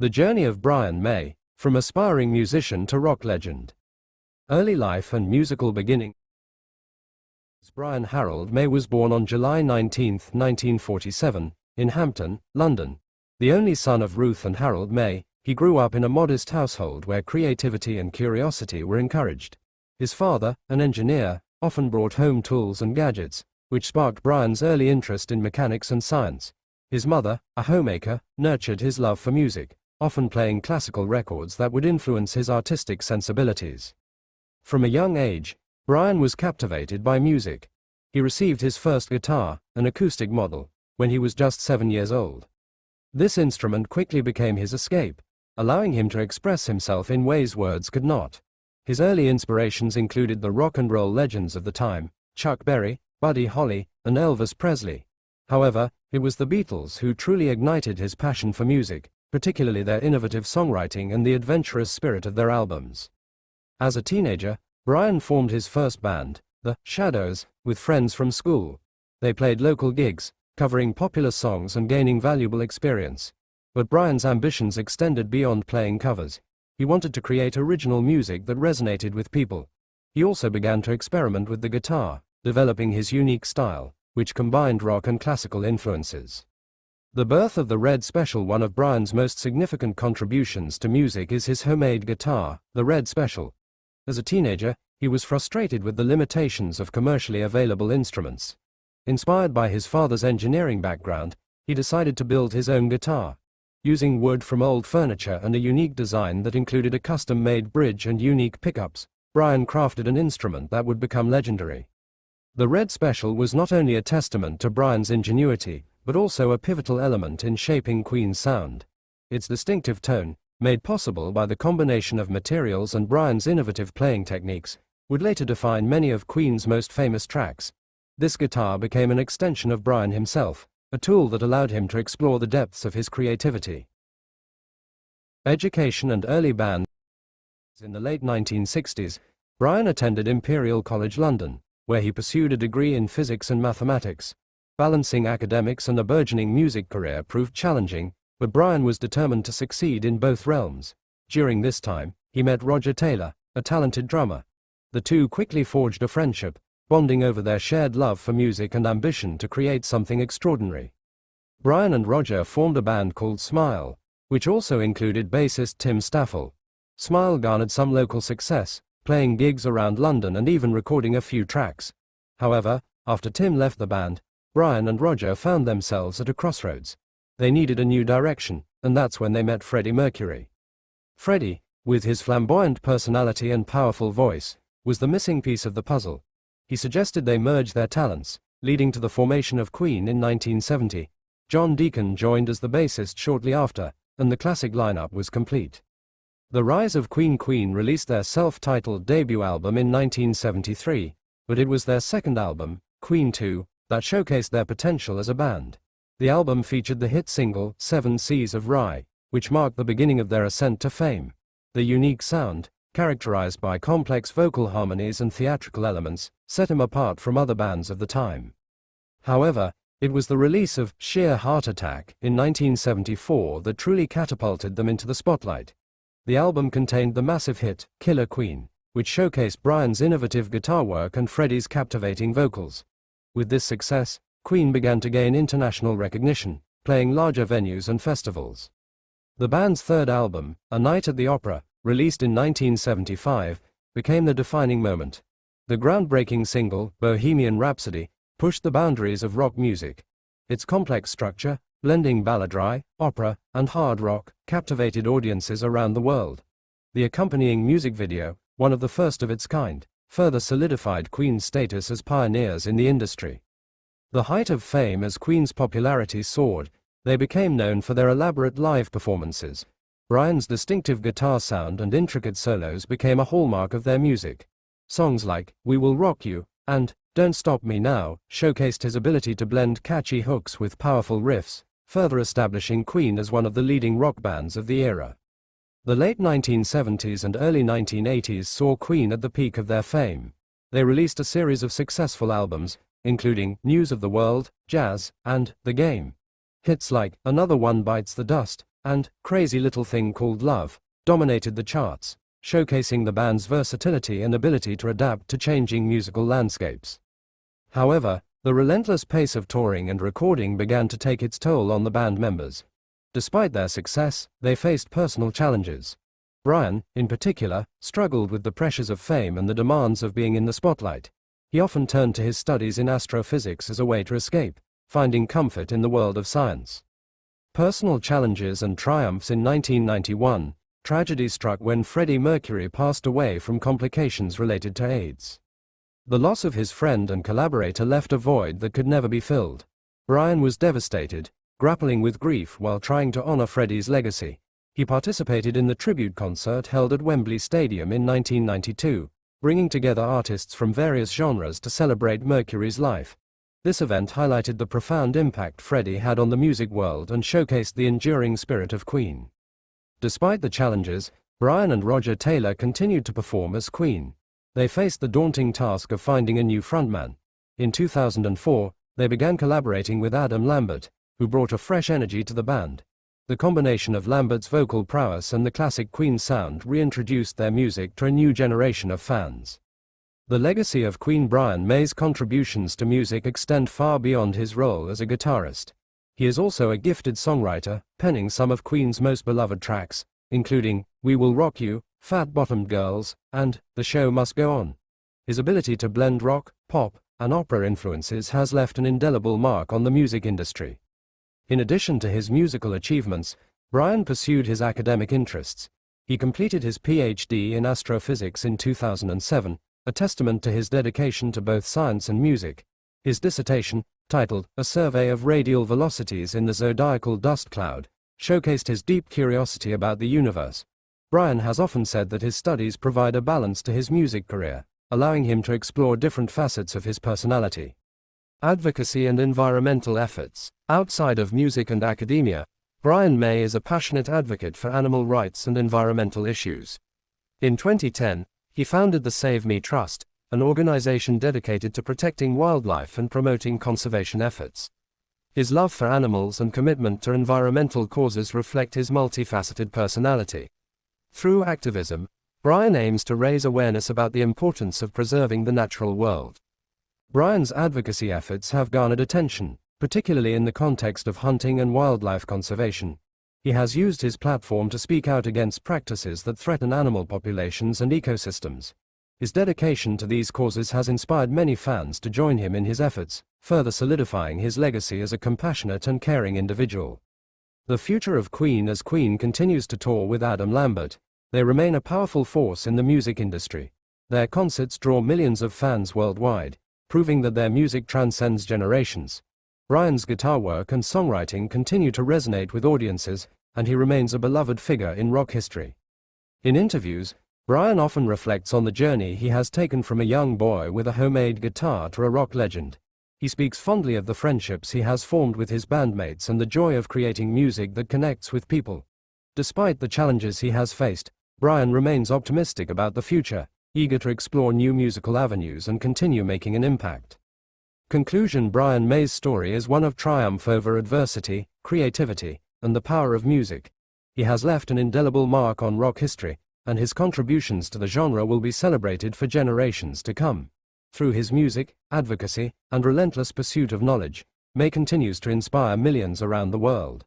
The journey of Brian May, from aspiring musician to rock legend. Early life and musical beginning. Brian Harold May was born on July 19, 1947, in Hampton, London. The only son of Ruth and Harold May, he grew up in a modest household where creativity and curiosity were encouraged. His father, an engineer, often brought home tools and gadgets, which sparked Brian's early interest in mechanics and science. His mother, a homemaker, nurtured his love for music, often playing classical records that would influence his artistic sensibilities. From a young age, Brian was captivated by music. He received his first guitar, an acoustic model, when he was just 7 years old. This instrument quickly became his escape, allowing him to express himself in ways words could not. His early inspirations included the rock and roll legends of the time, Chuck Berry, Buddy Holly, and Elvis Presley. However, it was the Beatles who truly ignited his passion for music, particularly their innovative songwriting and the adventurous spirit of their albums. As a teenager, Brian formed his first band, the Shadows, with friends from school. They played local gigs, covering popular songs and gaining valuable experience. But Brian's ambitions extended beyond playing covers. He wanted to create original music that resonated with people. He also began to experiment with the guitar, developing his unique style, which combined rock and classical influences. The birth of the Red Special. One of Brian's most significant contributions to music is his homemade guitar, the Red Special. As a teenager, he was frustrated with the limitations of commercially available instruments. Inspired by his father's engineering background, he decided to build his own guitar. Using wood from old furniture and a unique design that included a custom-made bridge and unique pickups, Brian crafted an instrument that would become legendary. The Red Special was not only a testament to Brian's ingenuity, but also a pivotal element in shaping Queen's sound. Its distinctive tone, made possible by the combination of materials and Brian's innovative playing techniques, would later define many of Queen's most famous tracks. This guitar became an extension of Brian himself, a tool that allowed him to explore the depths of his creativity. Education and early band. In the late 1960s, Brian attended Imperial College London, where he pursued a degree in physics and mathematics. Balancing academics and a burgeoning music career proved challenging, but Brian was determined to succeed in both realms. During this time, he met Roger Taylor, a talented drummer. The two quickly forged a friendship, bonding over their shared love for music and ambition to create something extraordinary. Brian and Roger formed a band called Smile, which also included bassist Tim Staffel. Smile garnered some local success, playing gigs around London and even recording a few tracks. However, after Tim left the band, Brian and Roger found themselves at a crossroads. They needed a new direction, and that's when they met Freddie Mercury. Freddie, with his flamboyant personality and powerful voice, was the missing piece of the puzzle. He suggested they merge their talents, leading to the formation of Queen in 1970. John Deacon joined as the bassist shortly after, and the classic lineup was complete. The Rise of Queen. Queen released their self-titled debut album in 1973, but it was their second album, Queen II, that showcased their potential as a band. The album featured the hit single, 7 Seas of Rhye, which marked the beginning of their ascent to fame. The unique sound, characterized by complex vocal harmonies and theatrical elements, set him apart from other bands of the time. However, it was the release of Sheer Heart Attack in 1974 that truly catapulted them into the spotlight. The album contained the massive hit, Killer Queen, which showcased Brian's innovative guitar work and Freddie's captivating vocals. With this success, Queen began to gain international recognition, playing larger venues and festivals. The band's third album, A Night at the Opera, released in 1975, became the defining moment. The groundbreaking single, Bohemian Rhapsody, pushed the boundaries of rock music. Its complex structure, blending balladry, opera, and hard rock, captivated audiences around the world. The accompanying music video, one of the first of its kind, further solidified Queen's status as pioneers in the industry. The height of fame. As Queen's popularity soared, they became known for their elaborate live performances. Brian's distinctive guitar sound and intricate solos became a hallmark of their music. Songs like We Will Rock You and Don't Stop Me Now showcased his ability to blend catchy hooks with powerful riffs, further establishing Queen as one of the leading rock bands of the era. The late 1970s and early 1980s saw Queen at the peak of their fame. They released a series of successful albums, including News of the World, Jazz, and The Game. Hits like Another One Bites the Dust, and Crazy Little Thing Called Love dominated the charts, showcasing the band's versatility and ability to adapt to changing musical landscapes. However, the relentless pace of touring and recording began to take its toll on the band members. Despite their success, they faced personal challenges. Brian, in particular, struggled with the pressures of fame and the demands of being in the spotlight. He often turned to his studies in astrophysics as a way to escape, finding comfort in the world of science. Personal challenges and triumphs. In 1991, tragedy struck when Freddie Mercury passed away from complications related to AIDS. The loss of his friend and collaborator left a void that could never be filled. Brian was devastated, grappling with grief while trying to honor Freddie's legacy. He participated in the tribute concert held at Wembley Stadium in 1992, bringing together artists from various genres to celebrate Mercury's life. This event highlighted the profound impact Freddie had on the music world and showcased the enduring spirit of Queen. Despite the challenges, Brian and Roger Taylor continued to perform as Queen. They faced the daunting task of finding a new frontman. In 2004, they began collaborating with Adam Lambert, who brought a fresh energy to the band. The combination of Lambert's vocal prowess and the classic Queen sound reintroduced their music to a new generation of fans. The legacy of Queen. Brian May's contributions to music extend far beyond his role as a guitarist. He is also a gifted songwriter, penning some of Queen's most beloved tracks, including We Will Rock You, Fat Bottomed Girls, and The Show Must Go On. His ability to blend rock, pop, and opera influences has left an indelible mark on the music industry. In addition to his musical achievements, Brian pursued his academic interests. He completed his PhD in astrophysics in 2007, a testament to his dedication to both science and music. His dissertation, titled A Survey of Radial Velocities in the Zodiacal Dust Cloud, showcased his deep curiosity about the universe. Brian has often said that his studies provide a balance to his music career, allowing him to explore different facets of his personality. Advocacy and environmental efforts. Outside of music and academia, Brian May is a passionate advocate for animal rights and environmental issues. In 2010, he founded the Save Me Trust, an organization dedicated to protecting wildlife and promoting conservation efforts. His love for animals and commitment to environmental causes reflect his multifaceted personality. Through activism, Brian aims to raise awareness about the importance of preserving the natural world. Brian's advocacy efforts have garnered attention, particularly in the context of hunting and wildlife conservation. He has used his platform to speak out against practices that threaten animal populations and ecosystems. His dedication to these causes has inspired many fans to join him in his efforts, further solidifying his legacy as a compassionate and caring individual. The future of Queen. As Queen continues to tour with Adam Lambert, they remain a powerful force in the music industry. Their concerts draw millions of fans worldwide, proving that their music transcends generations. Brian's guitar work and songwriting continue to resonate with audiences, and he remains a beloved figure in rock history. In interviews, Brian often reflects on the journey he has taken from a young boy with a homemade guitar to a rock legend. He speaks fondly of the friendships he has formed with his bandmates and the joy of creating music that connects with people. Despite the challenges he has faced, Brian remains optimistic about the future, eager to explore new musical avenues and continue making an impact. Conclusion. Brian May's story is one of triumph over adversity, creativity, and the power of music. He has left an indelible mark on rock history, and his contributions to the genre will be celebrated for generations to come. Through his music, advocacy, and relentless pursuit of knowledge, May continues to inspire millions around the world.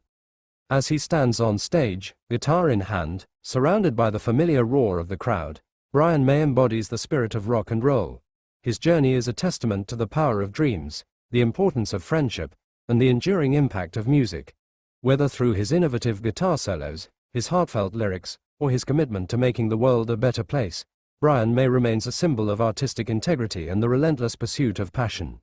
As he stands on stage, guitar in hand, surrounded by the familiar roar of the crowd, Brian May embodies the spirit of rock and roll. His journey is a testament to the power of dreams, the importance of friendship, and the enduring impact of music. Whether through his innovative guitar solos, his heartfelt lyrics, or his commitment to making the world a better place, Brian May remains a symbol of artistic integrity and the relentless pursuit of passion.